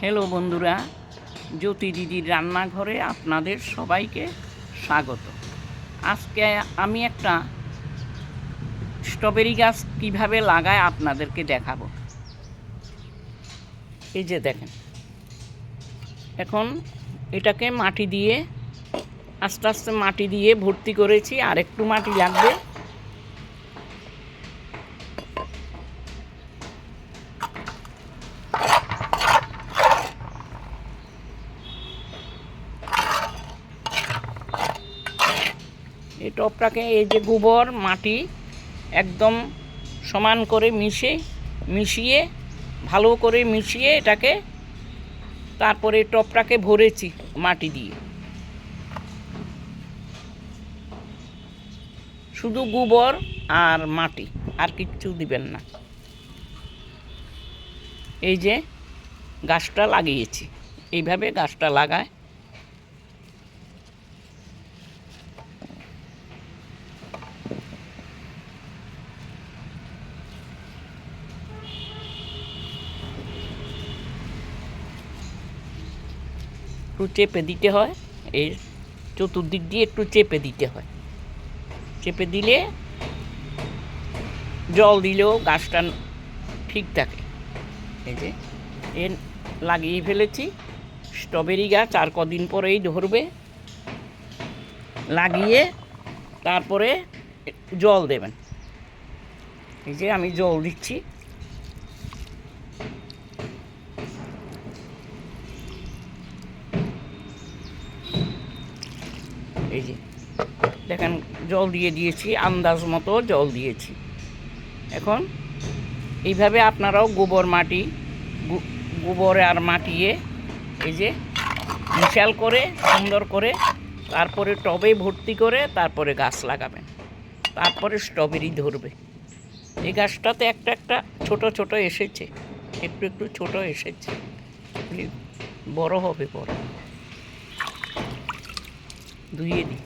Hello বন্ধুরা, জ্যোতি দিদির রান্নাঘরে আপনাদের সবাইকে স্বাগত। আজকে আমি একটা স্ট্রবেরি গাছ কিভাবে লাগায় আপনাদেরকে দেখাবো। এই যে দেখেন, এখন এটাকে মাটি দিয়ে আস্তে আস্তে মাটি দিয়ে ভর্তি করেছি, আর একটু মাটি লাগবে। এই টবটাকে এই যে গোবর মাটি একদম সমান করে মিশিয়ে ভালো করে মিশিয়ে এটাকে তারপরে টবটাকে ভরেছি মাটি দিয়ে। শুধু গোবর আর মাটি, আর কিচ্ছু দিবেন না। এই যে গাছটা লাগিয়েছি, এইভাবে গাছটা লাগায়। একটু চেপে দিতে হয়, এই চতুর্দিক দিয়ে একটু চেপে দিতে হয়। চেপে দিলে জল দিলেও গাছটা ঠিক থাকে। এই যে লাগিয়ে ফেলেছি স্ট্রবেরি গাছ, আর কদিন পরেই ধরবে। লাগিয়ে তারপরে জল দেবেন। এই যে আমি জল দিচ্ছি। এই যে দেখেন, জল দিয়ে দিয়েছি, আন্দাজ মতো জল দিয়েছি। এখন এইভাবে আপনারাও গোবর আর মাটিয়ে এই যে মিশাল করে সুন্দর করে তারপরে টবে ভর্তি করে তারপরে গাছ লাগাবেন, তারপরে স্ট্রবেরি ধরবে। এই গাছটাতে একটা একটা ছোট ছোট এসেছে, একটু একটু ছোট এসেছে, বড় হবে। ধুয়ে দিই।